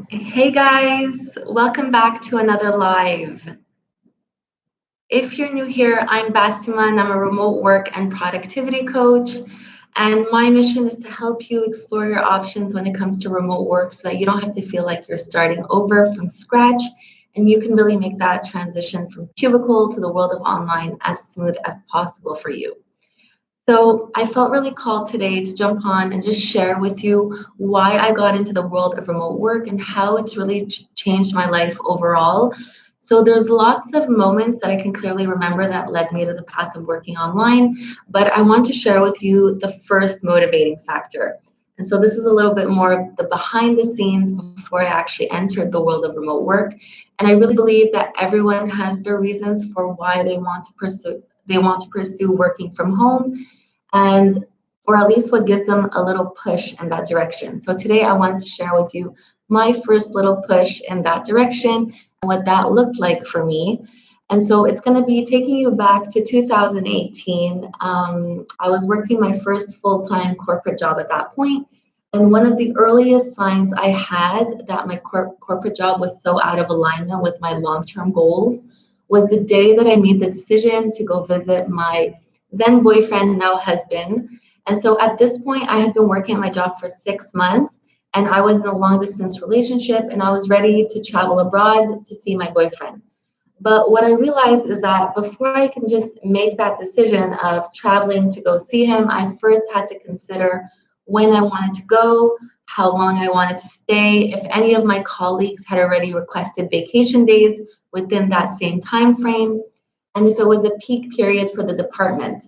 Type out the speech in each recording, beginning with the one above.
Hey guys, welcome back to another live. If you're new here, I'm Bassima and I'm a remote work and productivity coach. And my mission is to help you explore your options when it comes to remote work so that you don't have to feel like you're starting over from scratch and you can really make that transition from cubicle to the world of online as smooth as possible for you. So I felt really called today to jump on and just share with you why I got into the world of remote work and how it's really changed my life overall. So there's lots of moments that I can clearly remember that led me to the path of working online, but I want to share with you the first motivating factor. And so this is a little bit more of the behind the scenes before I actually entered the world of remote work. And I really believe that everyone has their reasons for why they want to pursue working from home and or at least what gives them a little push in that direction. So today I wanted to share with you my first little push in that direction and what that looked like for me. And so it's going to be taking you back to 2018. I was working my first full-time corporate job at that point. And one of the earliest signs I had that my corporate job was so out of alignment with my long-term goals was the day that I made the decision to go visit my then boyfriend, now husband. And so at this point, I had been working at my job for 6 months and I was in a long distance relationship and I was ready to travel abroad to see my boyfriend. But what I realized is that before I can just make that decision of traveling to go see him, I first had to consider when I wanted to go, how long I wanted to stay, if any of my colleagues had already requested vacation days within that same time frame, and if it was a peak period for the department.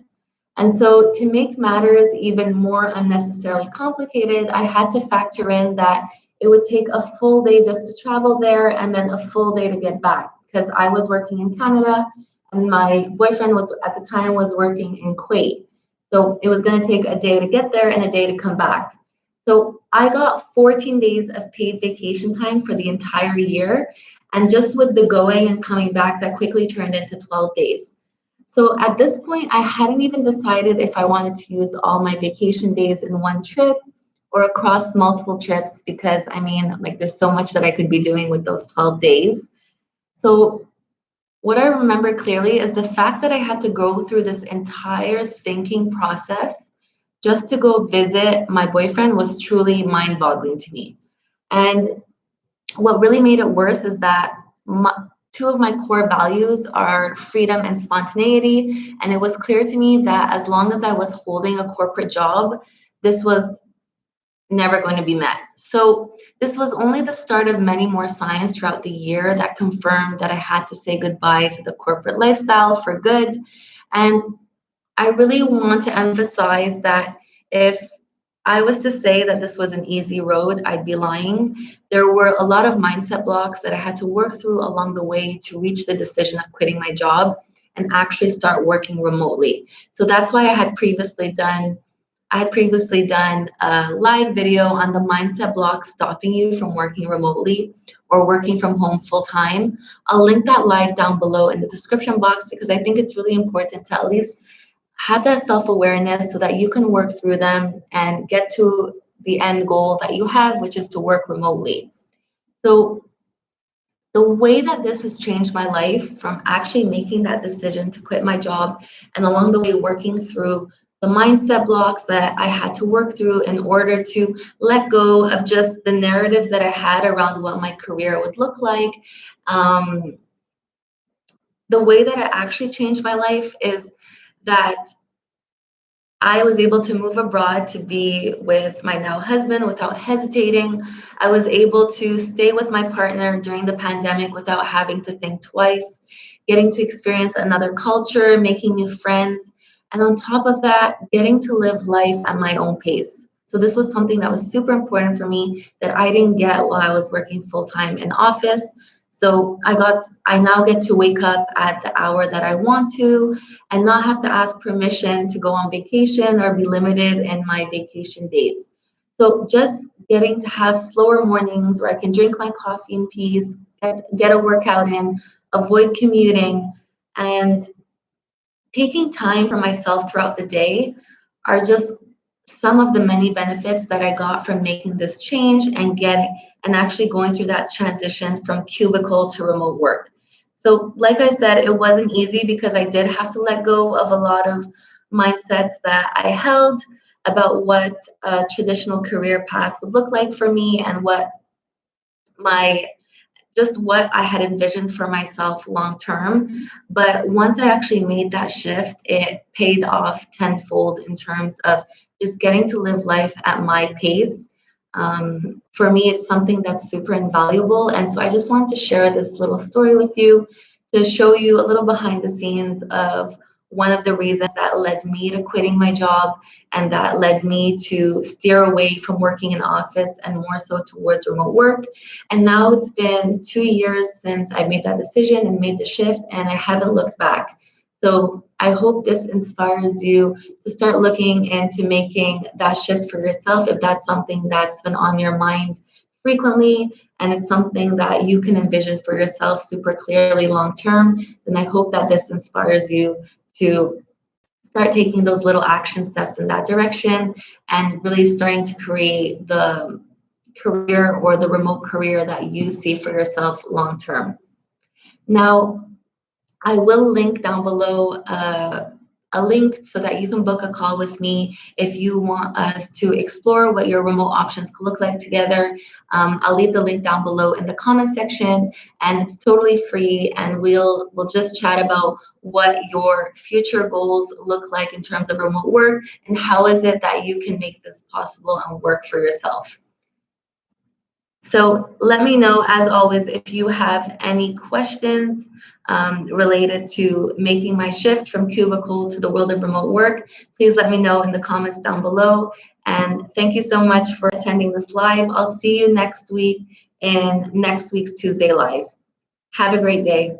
And so to make matters even more unnecessarily complicated, I had to factor in that it would take a full day just to travel there and then a full day to get back because I was working in Canada and my boyfriend was at the time was working in Kuwait. So it was going to take a day to get there and a day to come back. So I got 14 days of paid vacation time for the entire year. And just with the going and coming back, that quickly turned into 12 days. So at this point, I hadn't even decided if I wanted to use all my vacation days in one trip or across multiple trips because I mean, like there's so much that I could be doing with those 12 days. So what I remember clearly is the fact that I had to go through this entire thinking process just to go visit my boyfriend was truly mind-boggling to me. And what really made it worse is that two of my core values are freedom and spontaneity. And it was clear to me that as long as I was holding a corporate job, this was never going to be met. So this was only the start of many more signs throughout the year that confirmed that I had to say goodbye to the corporate lifestyle for good. And I really want to emphasize that if I was to say that this was an easy road, I'd be lying. There were a lot of mindset blocks that I had to work through along the way to reach the decision of quitting my job and actually start working remotely. So that's why I had previously done a live video on the mindset blocks stopping you from working remotely or working from home full time. I'll link that live down below in the description box because I think it's really important to at least have that self-awareness so that you can work through them and get to the end goal that you have, which is to work remotely. So the way that this has changed my life from actually making that decision to quit my job and along the way working through the mindset blocks that I had to work through in order to let go of just the narratives that I had around what my career would look like. Um, the way that it actually changed my life is that I was able to move abroad to be with my now husband without hesitating. I was able to stay with my partner during the pandemic without having to think twice, getting to experience another culture, making new friends, and on top of that, getting to live life at my own pace. So this was something that was super important for me that I didn't get while I was working full time in office. So I now get to wake up at the hour that I want to and not have to ask permission to go on vacation or be limited in my vacation days. So just getting to have slower mornings where I can drink my coffee in peace, get a workout in, avoid commuting, and taking time for myself throughout the day are just some of the many benefits that I got from making this change and getting and actually going through that transition from cubicle to remote work. So, like I said, it wasn't easy because I did have to let go of a lot of mindsets that I held about what a traditional career path would look like for me and what my just what I had envisioned for myself long term. But once I actually made that shift, it paid off tenfold in terms of just getting to live life at my pace. For me, it's something that's super invaluable. And so I just wanted to share this little story with you to show you a little behind the scenes of one of the reasons that led me to quitting my job and that led me to steer away from working in office and more so towards remote work. And now it's been 2 years since I made that decision and made the shift, and I haven't looked back. So I hope this inspires you to start looking into making that shift for yourself if that's something that's been on your mind frequently and it's something that you can envision for yourself super clearly long term. Then I hope that this inspires you to start taking those little action steps in that direction and really starting to create the career or the remote career that you see for yourself long term. Now, I will link down below a link so that you can book a call with me if you want us to explore what your remote options could look like together. I'll leave the link down below in the comment section, and it's totally free. And we'll just chat about what your future goals look like in terms of remote work and how is it that you can make this possible and work for yourself. So let me know, as always, if you have any questions related to making my shift from cubicle to the world of remote work. Please let me know in the comments down below. And thank you so much for attending this live. I'll see you next week in next week's Tuesday Live. Have a great day.